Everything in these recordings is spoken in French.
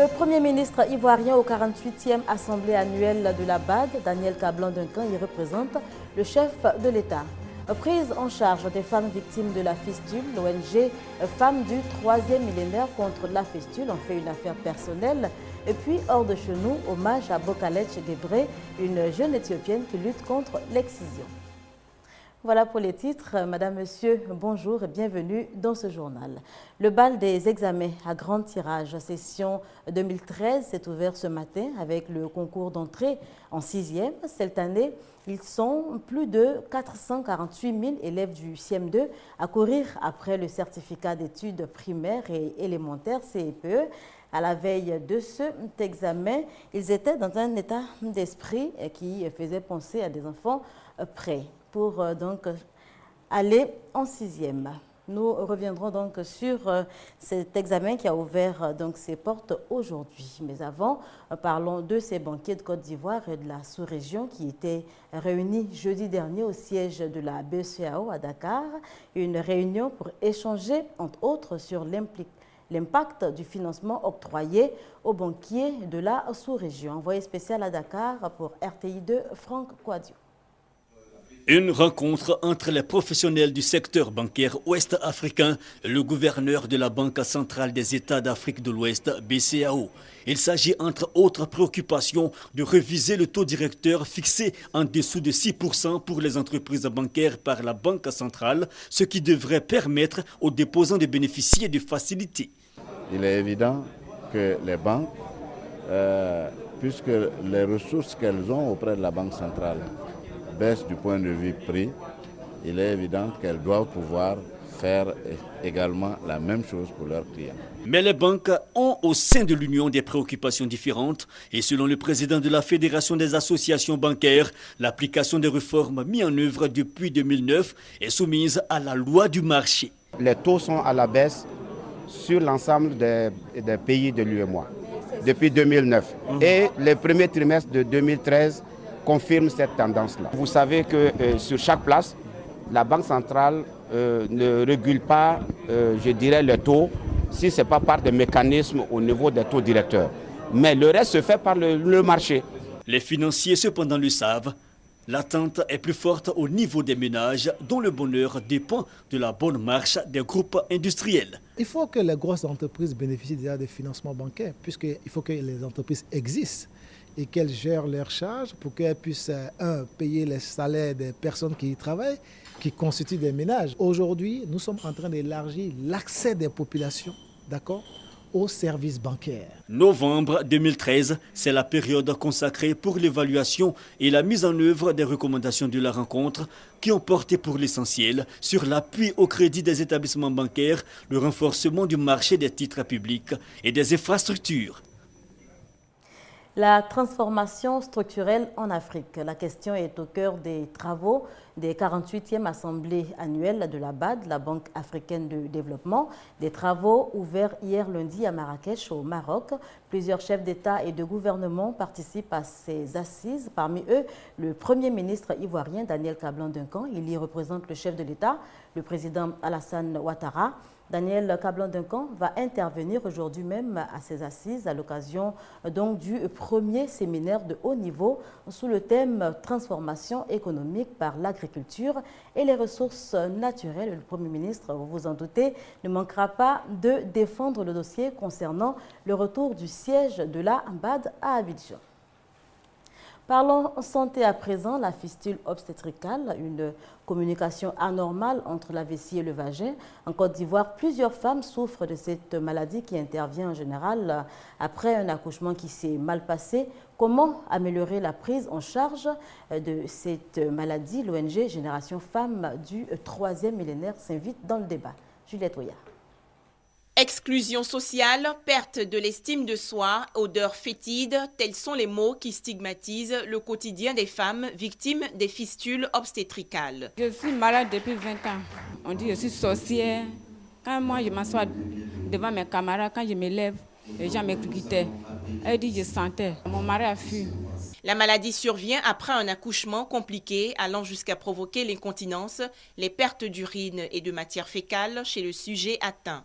Le Premier ministre ivoirien au 48e Assemblée annuelle de la BAD, Daniel Kablan-Duncan, y représente le chef de l'État. Prise en charge des femmes victimes de la fistule, l'ONG Femmes du 3e millénaire contre la fistule en fait une affaire personnelle. Et puis, hors de chez nous, hommage à Bokalech Gebre, une jeune Éthiopienne qui lutte contre l'excision. Voilà pour les titres. Madame, Monsieur, bonjour et bienvenue dans ce journal. Le bal des examens à grand tirage, session 2013, s'est ouvert ce matin avec le concours d'entrée en 6e. Cette année, ils sont plus de 448 000 élèves du CM2 à courir après le certificat d'études primaires et élémentaires CEPE. À la veille de cet examen, ils étaient dans un état d'esprit qui faisait penser à des enfants prêts pour donc aller en 6e. Nous reviendrons donc sur cet examen qui a ouvert donc ses portes aujourd'hui. Mais avant, parlons de ces banquiers de Côte d'Ivoire et de la sous-région qui étaient réunis jeudi dernier au siège de la BCEAO à Dakar. Une réunion pour échanger, entre autres, sur l'impact du financement octroyé aux banquiers de la sous-région. Envoyé spécial à Dakar pour RTI2, Franck Kouadio. Une rencontre entre les professionnels du secteur bancaire ouest-africain et le gouverneur de la Banque centrale des États d'Afrique de l'Ouest, BCEAO. Il s'agit entre autres préoccupations de réviser le taux directeur fixé en dessous de 6% pour les entreprises bancaires par la Banque centrale, ce qui devrait permettre aux déposants de bénéficier de facilités. Il est évident que les banques, puisque les ressources qu'elles ont auprès de la Banque centrale baisse du point de vue prix, il est évident qu'elles doivent pouvoir faire également la même chose pour leurs clients. Mais les banques ont au sein de l'Union des préoccupations différentes et selon le président de la Fédération des associations bancaires, l'application des réformes mises en œuvre depuis 2009 est soumise à la loi du marché. Les taux sont à la baisse sur l'ensemble des pays de l'UEMOA depuis 2009 et le premier trimestre de 2013 confirme cette tendance-là. Vous savez que sur chaque place, la Banque centrale ne régule pas, je dirais, le taux si ce n'est pas par des mécanismes au niveau des taux directeurs. Mais le reste se fait par le marché. Les financiers cependant le savent, l'attente est plus forte au niveau des ménages dont le bonheur dépend de la bonne marche des groupes industriels. Il faut que les grosses entreprises bénéficient déjà des financements bancaires puisqu'il faut que les entreprises existent et qu'elles gèrent leurs charges pour qu'elles puissent, payer les salaires des personnes qui y travaillent, qui constituent des ménages. Aujourd'hui, nous sommes en train d'élargir l'accès des populations, d'accord, aux services bancaires. Novembre 2013, c'est la période consacrée pour l'évaluation et la mise en œuvre des recommandations de la rencontre qui ont porté pour l'essentiel sur l'appui au crédit des établissements bancaires, le renforcement du marché des titres publics et des infrastructures. La transformation structurelle en Afrique. La question est au cœur des travaux des 48e Assemblées annuelles de la BAD, la Banque africaine de développement. Des travaux ouverts hier lundi à Marrakech, au Maroc. Plusieurs chefs d'État et de gouvernement participent à ces assises. Parmi eux, le Premier ministre ivoirien Daniel Kablan-Duncan. Il y représente le chef de l'État, le président Alassane Ouattara. Daniel Kablan-Duncan va intervenir aujourd'hui même à ces assises à l'occasion donc du premier séminaire de haut niveau sous le thème « Transformation économique par l'agriculture et les ressources naturelles ». Le Premier ministre, vous vous en doutez, ne manquera pas de défendre le dossier concernant le retour du siège de la BAD à Abidjan. Parlons santé à présent, la fistule obstétricale, une communication anormale entre la vessie et le vagin. En Côte d'Ivoire, plusieurs femmes souffrent de cette maladie qui intervient en général après un accouchement qui s'est mal passé. Comment améliorer la prise en charge de cette maladie? L'ONG Génération Femmes du 3e millénaire s'invite dans le débat. Juliette Oya. Exclusion sociale, perte de l'estime de soi, odeur fétide, tels sont les mots qui stigmatisent le quotidien des femmes victimes des fistules obstétricales. Je suis malade depuis 20 ans. On dit que je suis sorcière. Quand moi je m'assois devant mes camarades, quand je me lève, les gens me critiquaient. Elle dit que je sentais. Mon mari a fui. La maladie survient après un accouchement compliqué allant jusqu'à provoquer l'incontinence, les pertes d'urine et de matière fécale chez le sujet atteint.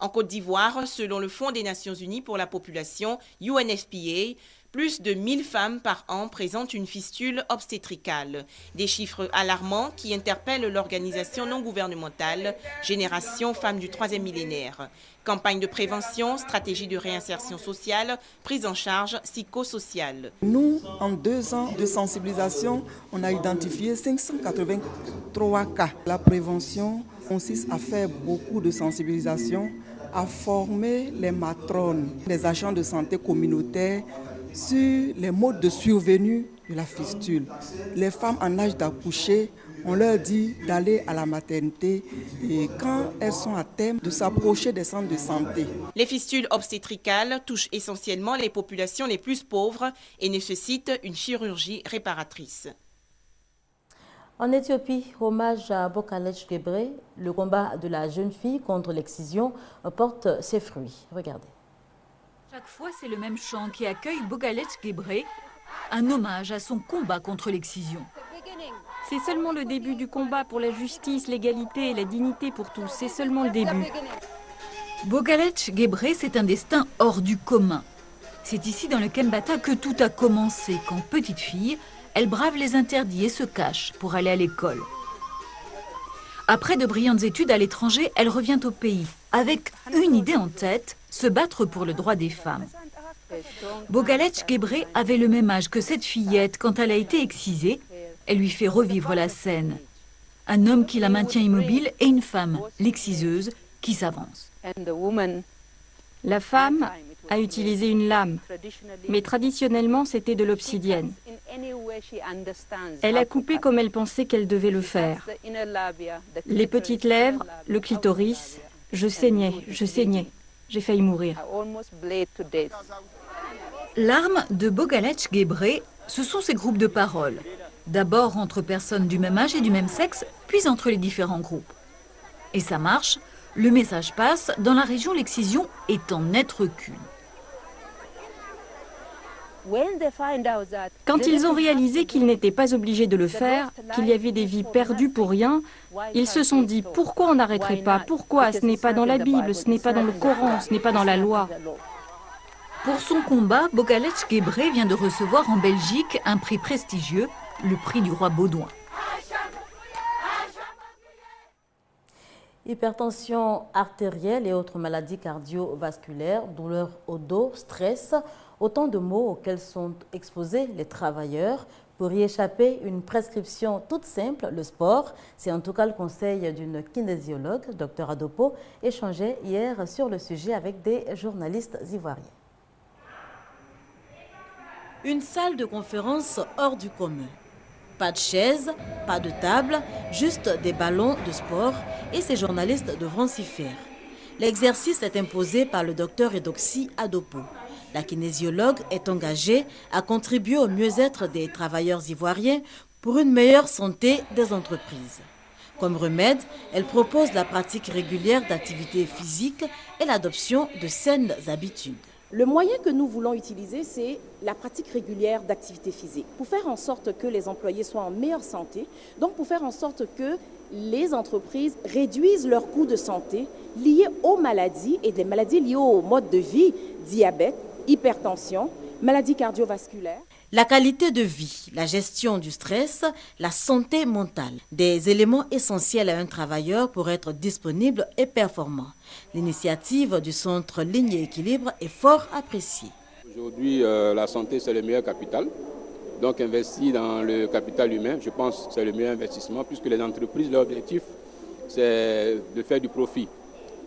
En Côte d'Ivoire, selon le Fonds des Nations Unies pour la population, UNFPA, plus de 1000 femmes par an présentent une fistule obstétricale. Des chiffres alarmants qui interpellent l'organisation non gouvernementale Génération Femmes du 3e millénaire. Campagne de prévention, stratégie de réinsertion sociale, prise en charge psychosociale. Nous, en 2 ans de sensibilisation, on a identifié 583 cas. La prévention consiste à faire beaucoup de sensibilisation, à former les matrones, les agents de santé communautaires, sur les modes de survenue de la fistule. Les femmes en âge d'accoucher, on leur dit d'aller à la maternité et quand elles sont à terme, de s'approcher des centres de santé. Les fistules obstétricales touchent essentiellement les populations les plus pauvres et nécessitent une chirurgie réparatrice. En Éthiopie, hommage à Bokalech Gebre, le combat de la jeune fille contre l'excision porte ses fruits. Regardez. Chaque fois, c'est le même chant qui accueille Bokalech Gebre, un hommage à son combat contre l'excision. C'est seulement le début du combat pour la justice, l'égalité et la dignité pour tous. C'est seulement le début. Bokalech Gebre, c'est un destin hors du commun. C'est ici, dans le Kembata, que tout a commencé. Quand petite fille, elle brave les interdits et se cache pour aller à l'école. Après de brillantes études à l'étranger, elle revient au pays, avec une idée en tête, se battre pour le droit des femmes. Bokalech Gebre avait le même âge que cette fillette quand elle a été excisée. Elle lui fait revivre la scène. Un homme qui la maintient immobile et une femme, l'exciseuse, qui s'avance. La femme a utilisé une lame, mais traditionnellement c'était de l'obsidienne. Elle a coupé comme elle pensait qu'elle devait le faire. Les petites lèvres, le clitoris, je saignais. J'ai failli mourir. L'arme de Bokalech Gebre, ce sont ces groupes de parole. D'abord entre personnes du même âge et du même sexe, puis entre les différents groupes. Et ça marche, le message passe, dans la région l'excision est en net recul. Quand ils ont réalisé qu'ils n'étaient pas obligés de le faire, qu'il y avait des vies perdues pour rien, ils se sont dit « Pourquoi on n'arrêterait pas? Pourquoi? Ce n'est pas dans la Bible, ce n'est pas dans le Coran, ce n'est pas dans la loi. » Pour son combat, Bokalech Gebre vient de recevoir en Belgique un prix prestigieux, le prix du roi Baudouin. Hypertension artérielle et autres maladies cardiovasculaires, douleurs au dos, stress, autant de maux auxquels sont exposés les travailleurs. Pour y échapper, une prescription toute simple, le sport. C'est en tout cas le conseil d'une kinésiologue, Dr Adopo, échangé hier sur le sujet avec des journalistes ivoiriens. Une salle de conférence hors du commun. Pas de chaise, pas de table, juste des ballons de sport et ces journalistes devront s'y faire. L'exercice est imposé par le docteur Edoxy Adopo. La kinésiologue est engagée à contribuer au mieux-être des travailleurs ivoiriens pour une meilleure santé des entreprises. Comme remède, elle propose la pratique régulière d'activités physiques et l'adoption de saines habitudes. Le moyen que nous voulons utiliser, c'est la pratique régulière d'activité physique pour faire en sorte que les employés soient en meilleure santé, donc pour faire en sorte que les entreprises réduisent leurs coûts de santé liés aux maladies et des maladies liées au mode de vie, diabète, hypertension, maladies cardiovasculaires. La qualité de vie, la gestion du stress, la santé mentale, des éléments essentiels à un travailleur pour être disponible et performant. L'initiative du centre Ligne et Équilibre est fort appréciée. Aujourd'hui, la santé, c'est le meilleur capital. Donc investir dans le capital humain, je pense que c'est le meilleur investissement puisque les entreprises, leur objectif, c'est de faire du profit.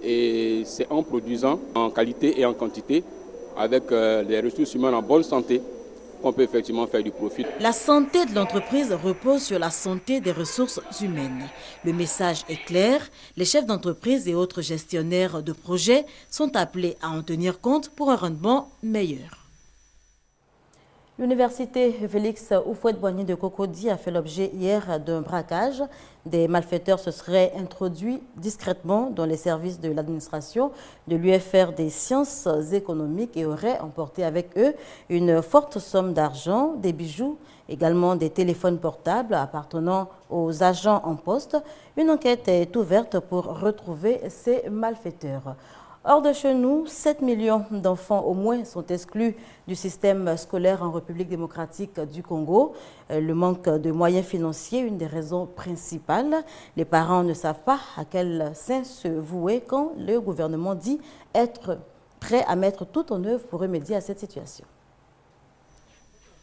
Et c'est en produisant en qualité et en quantité avec les ressources humaines en bonne santé qu'on peut effectivement faire du profit. La santé de l'entreprise repose sur la santé des ressources humaines. Le message est clair, les chefs d'entreprise et autres gestionnaires de projets sont appelés à en tenir compte pour un rendement meilleur. L'université Félix Houphouët-Boigny de Cocody a fait l'objet hier d'un braquage. Des malfaiteurs se seraient introduits discrètement dans les services de l'administration de l'UFR des sciences économiques et auraient emporté avec eux une forte somme d'argent, des bijoux, également des téléphones portables appartenant aux agents en poste. Une enquête est ouverte pour retrouver ces malfaiteurs. Hors de chez nous, 7 millions d'enfants au moins sont exclus du système scolaire en République démocratique du Congo. Le manque de moyens financiers, une des raisons principales. Les parents ne savent pas à quel sein se vouer quand le gouvernement dit être prêt à mettre tout en œuvre pour remédier à cette situation.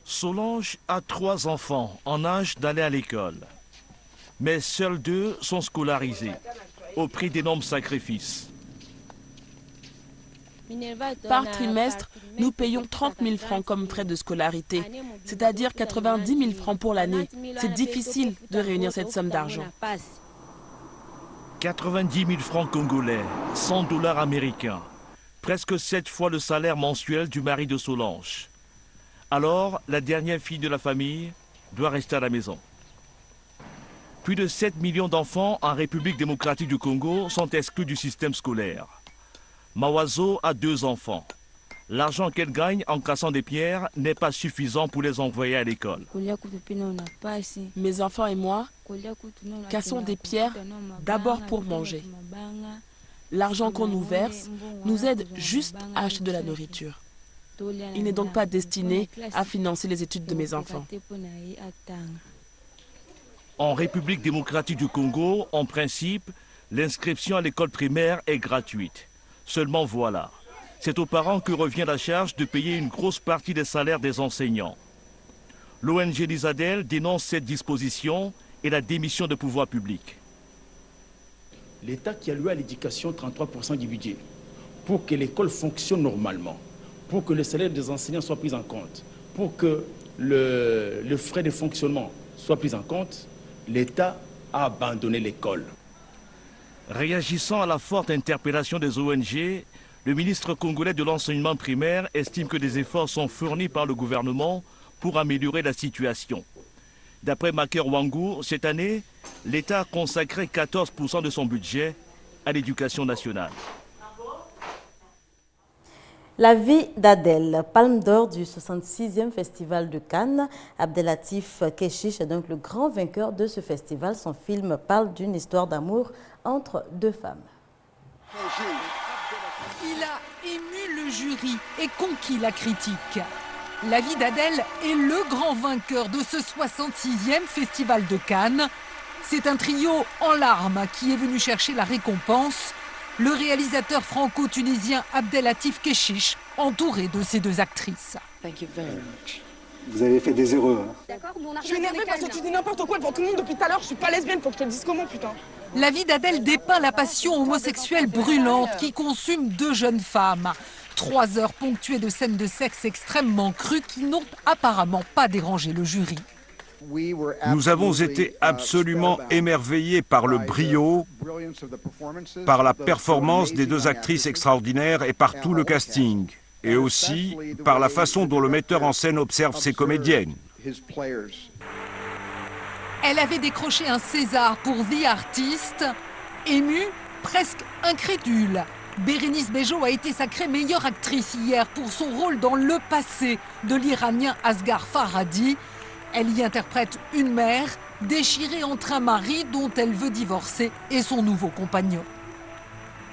Solange a 3 enfants en âge d'aller à l'école. Mais seuls 2 sont scolarisés, au prix d'énormes sacrifices. Par trimestre, nous payons 30 000 francs comme frais de scolarité, c'est-à-dire 90 000 francs pour l'année. C'est difficile de réunir cette somme d'argent. 90 000 francs congolais, 100 $ américains, presque 7 fois le salaire mensuel du mari de Solange. Alors, la dernière fille de la famille doit rester à la maison. Plus de 7 millions d'enfants en République démocratique du Congo sont exclus du système scolaire. Mawazo a 2 enfants. L'argent qu'elle gagne en cassant des pierres n'est pas suffisant pour les envoyer à l'école. Mes enfants et moi cassons des pierres d'abord pour manger. L'argent qu'on nous verse nous aide juste à acheter de la nourriture. Il n'est donc pas destiné à financer les études de mes enfants. En République démocratique du Congo, en principe, l'inscription à l'école primaire est gratuite. Seulement voilà, c'est aux parents que revient la charge de payer une grosse partie des salaires des enseignants. L'ONG Lisadel dénonce cette disposition et la démission de pouvoir public. L'État qui a alloué à l'éducation 33% du budget pour que l'école fonctionne normalement, pour que le salaire des enseignants soit pris en compte, pour que le frais de fonctionnement soit pris en compte, l'État a abandonné l'école. Réagissant à la forte interpellation des ONG, le ministre congolais de l'enseignement primaire estime que des efforts sont fournis par le gouvernement pour améliorer la situation. D'après Maker Wangou, cette année, l'État a consacré 14% de son budget à l'éducation nationale. La vie d'Adèle, palme d'or du 66e festival de Cannes. Abdelatif Keshish est donc le grand vainqueur de ce festival. Son film parle d'une histoire d'amour entre 2 femmes. Il a ému le jury et conquis la critique. La vie d'Adèle est le grand vainqueur de ce 66e festival de Cannes. C'est un trio en larmes qui est venu chercher la récompense. Le réalisateur franco-tunisien Abdelatif Keshish, entouré de ses 2 actrices. Vous avez fait des erreurs. Je suis énervée parce que tu dis n'importe quoi devant tout le monde depuis tout à l'heure. Je suis pas lesbienne, faut que je te le dise comment, putain. La vie d'Adèle dépeint la passion homosexuelle brûlante qui consume 2 jeunes femmes. 3 heures ponctuées de scènes de sexe extrêmement crues qui n'ont apparemment pas dérangé le jury. Nous avons été absolument émerveillés par le brio, par la performance des 2 actrices extraordinaires et par tout le casting, et aussi par la façon dont le metteur en scène observe ses comédiennes. Elle avait décroché un César pour The Artist. Émue, presque incrédule, Bérénice Bejo a été sacrée meilleure actrice hier pour son rôle dans Le Passé de l'Iranien Asghar Farhadi. Elle y interprète une mère déchirée entre un mari dont elle veut divorcer et son nouveau compagnon.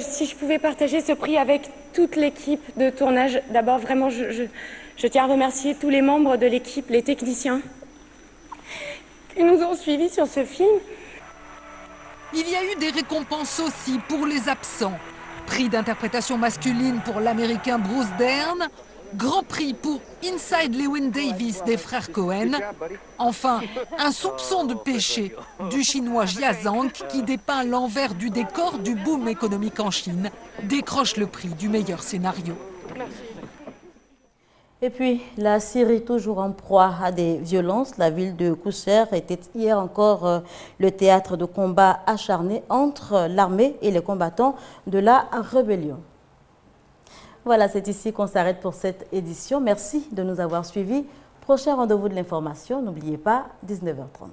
Si je pouvais partager ce prix avec toute l'équipe de tournage, d'abord vraiment je tiens à remercier tous les membres de l'équipe, les techniciens qui nous ont suivis sur ce film. Il y a eu des récompenses aussi pour les absents. Prix d'interprétation masculine pour l'américain Bruce Dern. Grand prix pour Inside Llewyn Davis des frères Cohen. Enfin, un soupçon de péché du chinois Jia Zhang qui dépeint l'envers du décor du boom économique en Chine, décroche le prix du meilleur scénario. Et puis, la Syrie toujours en proie à des violences. La ville de Kousser était hier encore le théâtre de combats acharnés entre l'armée et les combattants de la rébellion. Voilà, c'est ici qu'on s'arrête pour cette édition. Merci de nous avoir suivis. Prochain rendez-vous de l'information, n'oubliez pas, 19h30.